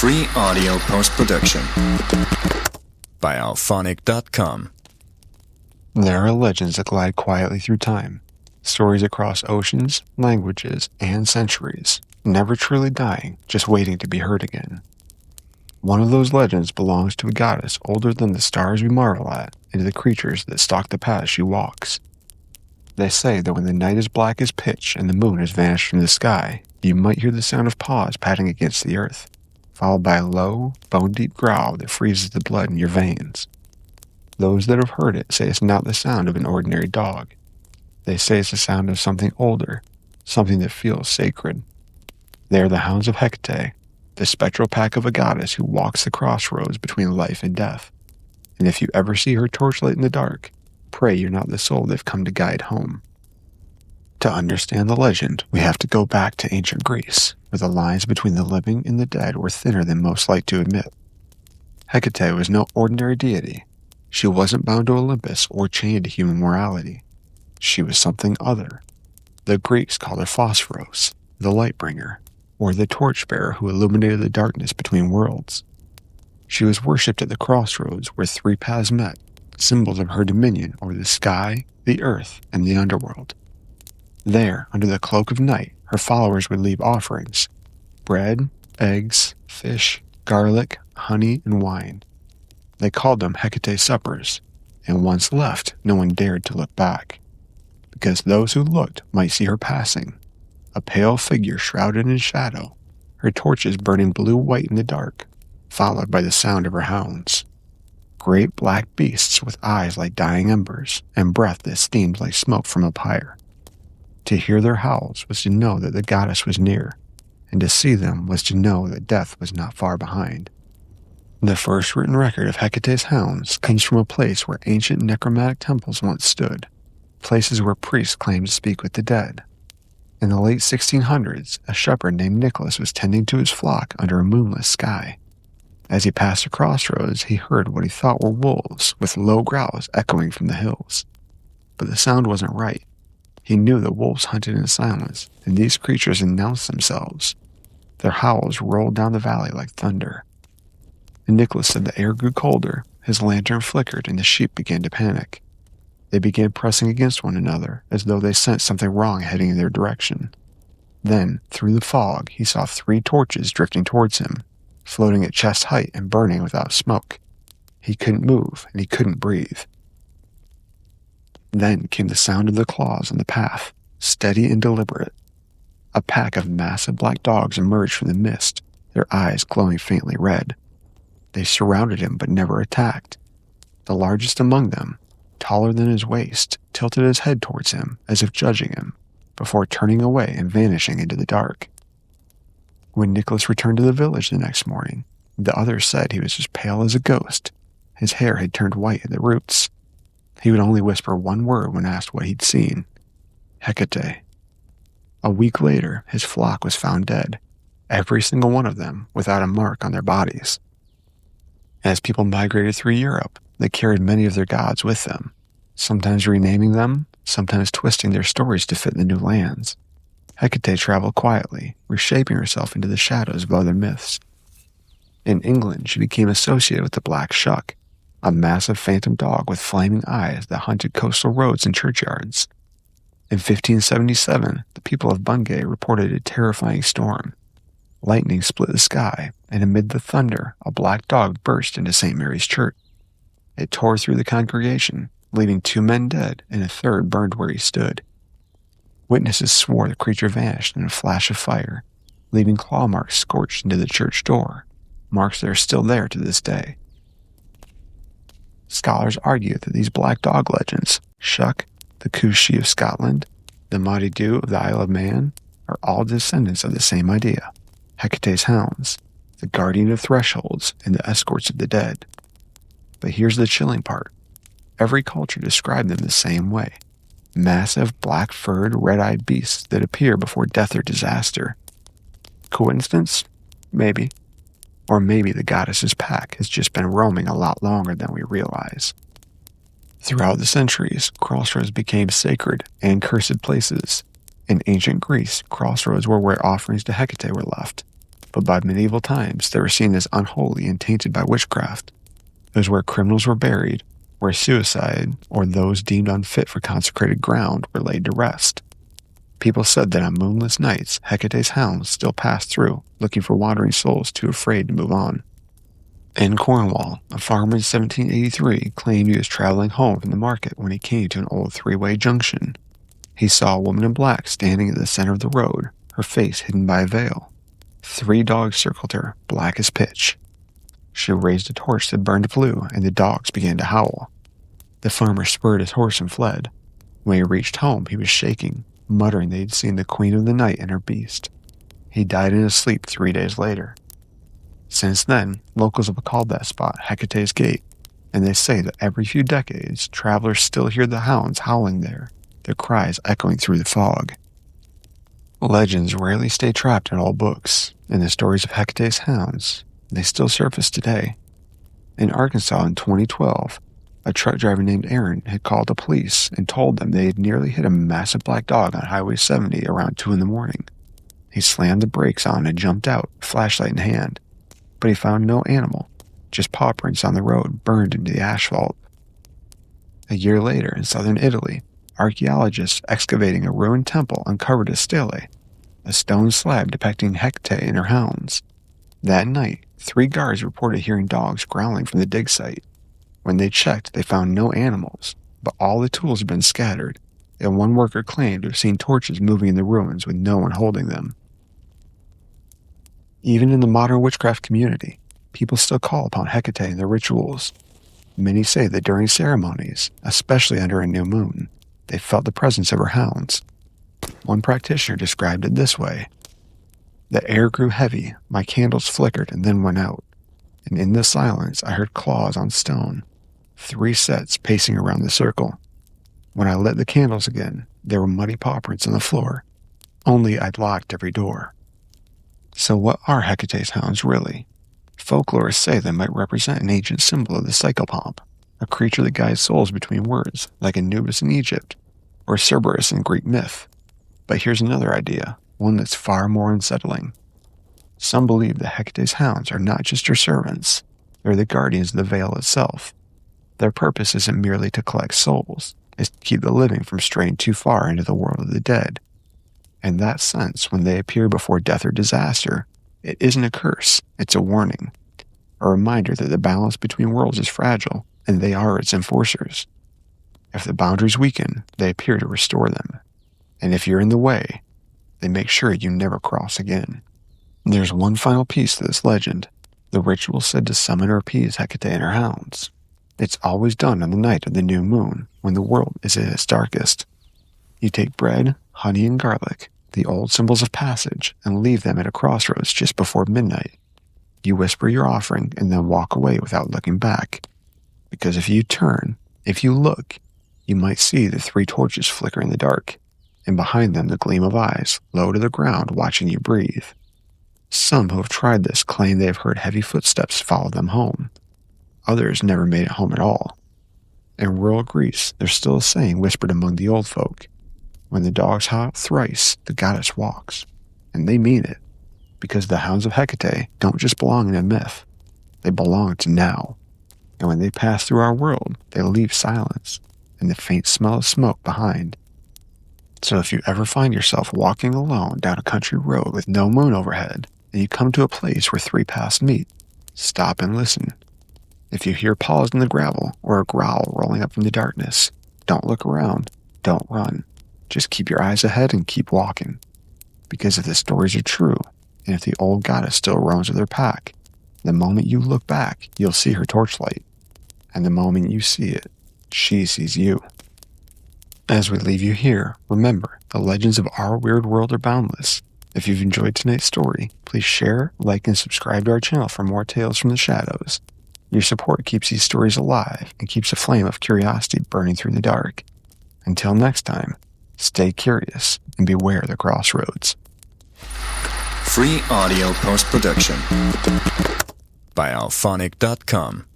Free audio post-production by alphonic.com. There are legends that glide quietly through time, stories across oceans, languages, and centuries, never truly dying, just waiting to be heard again. One of those legends belongs to a goddess older than the stars we marvel at and to the creatures that stalk the path she walks. They say that when the night is black as pitch and the moon has vanished from the sky, you might hear the sound of paws patting against the earth, followed by a low, bone-deep growl that freezes the blood in your veins. Those that have heard it say it's not the sound of an ordinary dog. They say it's the sound of something older, something that feels sacred. They are the Hounds of Hecate, the spectral pack of a goddess who walks the crossroads between life and death. And if you ever see her torchlight in the dark, pray you're not the soul they've come to guide home. To understand the legend, we have to go back to ancient Greece, where the lines between the living and the dead were thinner than most like to admit. Hecate was no ordinary deity. She wasn't bound to Olympus or chained to human morality. She was something other. The Greeks called her Phosphoros, the light-bringer, or the torchbearer who illuminated the darkness between worlds. She was worshipped at the crossroads where three paths met, symbols of her dominion over the sky, the earth, and the underworld. There, under the cloak of night, her followers would leave offerings: bread, eggs, fish, garlic, honey, and wine. They called them Hecate suppers, and once left, no one dared to look back, because those who looked might see her passing, a pale figure shrouded in shadow, her torches burning blue-white in the dark, followed by the sound of her hounds. Great black beasts with eyes like dying embers, and breath that steamed like smoke from a pyre. To hear their howls was to know that the goddess was near, and to see them was to know that death was not far behind. The first written record of Hecate's hounds comes from a place where ancient necromantic temples once stood, places where priests claimed to speak with the dead. In the late 1600s, a shepherd named Nicholas was tending to his flock under a moonless sky. As he passed a crossroads, he heard what he thought were wolves with low growls echoing from the hills. But the sound wasn't right. He knew that wolves hunted in silence, and these creatures announced themselves. Their howls rolled down the valley like thunder. And Nicholas said the air grew colder, his lantern flickered, and the sheep began to panic. They began pressing against one another, as though they sensed something wrong heading in their direction. Then, through the fog, he saw three torches drifting towards him, floating at chest height and burning without smoke. He couldn't move, and he couldn't breathe. Then came the sound of the claws on the path, steady and deliberate. A pack of massive black dogs emerged from the mist, their eyes glowing faintly red. They surrounded him but never attacked. The largest among them, taller than his waist, tilted his head towards him as if judging him, before turning away and vanishing into the dark. When Nicholas returned to the village the next morning, the others said he was as pale as a ghost. His hair had turned white at the roots. He would only whisper one word when asked what he'd seen: Hecate. A week later, his flock was found dead, every single one of them without a mark on their bodies. As people migrated through Europe, they carried many of their gods with them, sometimes renaming them, sometimes twisting their stories to fit the new lands. Hecate traveled quietly, reshaping herself into the shadows of other myths. In England, she became associated with the Black Shuck, a massive phantom dog with flaming eyes that haunted coastal roads and churchyards. In 1577, the people of Bungay reported a terrifying storm. Lightning split the sky, and amid the thunder, a black dog burst into St. Mary's Church. It tore through the congregation, leaving 2 men dead and a third burned where he stood. Witnesses swore the creature vanished in a flash of fire, leaving claw marks scorched into the church door, marks that are still there to this day. Scholars argue that these black dog legends, Shuck, the Cooshie of Scotland, the Maudie Dew of the Isle of Man, are all descendants of the same idea: Hecate's hounds, the guardian of thresholds and the escorts of the dead. But here's the chilling part. Every culture described them the same way: massive, black-furred, red-eyed beasts that appear before death or disaster. Coincidence? Maybe. Or maybe the goddess's pack has just been roaming a lot longer than we realize. Throughout the centuries, crossroads became sacred and cursed places. In ancient Greece, crossroads were where offerings to Hecate were left. but by medieval times they were seen as unholy and tainted by witchcraft. It was where criminals were buried, where suicide or those deemed unfit for consecrated ground were laid to rest. People said that on moonless nights, Hecate's hounds still passed through, looking for wandering souls too afraid to move on. In Cornwall, a farmer in 1783 claimed he was traveling home from the market when he came to an old three-way junction. He saw a woman in black standing at the center of the road, her face hidden by a veil. 3 dogs circled her, black as pitch. She raised a torch that burned blue, and the dogs began to howl. The farmer spurred his horse and fled. When he reached home, he was shaking, muttering that he'd seen the Queen of the Night and her beast. He died in his sleep 3 days later. Since then, locals have called that spot Hecate's Gate, and they say that every few decades, travelers still hear the hounds howling there, their cries echoing through the fog. Legends rarely stay trapped in old books, and the stories of Hecate's hounds, they still surface today. In Arkansas in 2012, a truck driver named Aaron had called the police and told them they had nearly hit a massive black dog on Highway 70 around 2 in the morning. He slammed the brakes on and jumped out, flashlight in hand, but he found no animal, just paw prints on the road burned into the asphalt. A year later in southern Italy, archaeologists excavating a ruined temple uncovered a stele, a stone slab depicting Hecate and her hounds. That night, 3 guards reported hearing dogs growling from the dig site. When they checked, they found no animals, but all the tools had been scattered, and one worker claimed to have seen torches moving in the ruins with no one holding them. Even in the modern witchcraft community, people still call upon Hecate in their rituals. Many say that during ceremonies, especially under a new moon, they felt the presence of her hounds. One practitioner described it this way: "The air grew heavy, my candles flickered and then went out, and in the silence I heard claws on stone, 3 sets pacing around the circle. When I lit the candles again, there were muddy paw prints on the floor, only I'd locked every door." So what are Hecate's hounds really? Folklorists say they might represent an ancient symbol of the psychopomp, a creature that guides souls between worlds, like Anubis in Egypt, or Cerberus in Greek myth. But here's another idea, one that's far more unsettling. Some believe that Hecate's hounds are not just her servants, they're the guardians of the veil itself. Their purpose isn't merely to collect souls, it's to keep the living from straying too far into the world of the dead. In that sense, when they appear before death or disaster, it isn't a curse, it's a warning. A reminder that the balance between worlds is fragile, and they are its enforcers. If the boundaries weaken, they appear to restore them. And if you're in the way, they make sure you never cross again. There's one final piece to this legend. The ritual said to summon or appease Hecate and her hounds. It's always done on the night of the new moon, when the world is at its darkest. You take bread, honey, and garlic, the old symbols of passage, and leave them at a crossroads just before midnight. You whisper your offering and then walk away without looking back. Because if you turn, if you look, you might see the 3 torches flicker in the dark, and behind them the gleam of eyes, low to the ground, watching you breathe. Some who have tried this claim they have heard heavy footsteps follow them home. Others never made it home at all. In rural Greece, there's still a saying whispered among the old folk: "When the dogs howl thrice, the goddess walks." And they mean it, because the hounds of Hecate don't just belong in a myth, they belong to now. And when they pass through our world, they leave silence and the faint smell of smoke behind. So if you ever find yourself walking alone down a country road with no moon overhead, and you come to a place where 3 paths meet, stop and listen. If you hear paws in the gravel or a growl rolling up from the darkness, don't look around, don't run. Just keep your eyes ahead and keep walking. Because if the stories are true, and if the old goddess still roams with her pack, the moment you look back, you'll see her torchlight. And the moment you see it, she sees you. As we leave you here, remember, the legends of our weird world are boundless. If you've enjoyed tonight's story, please share, like, and subscribe to our channel for more tales from the shadows. Your support keeps these stories alive and keeps a flame of curiosity burning through the dark. Until next time, stay curious and beware the crossroads. Free audio post-production by alphonic.com.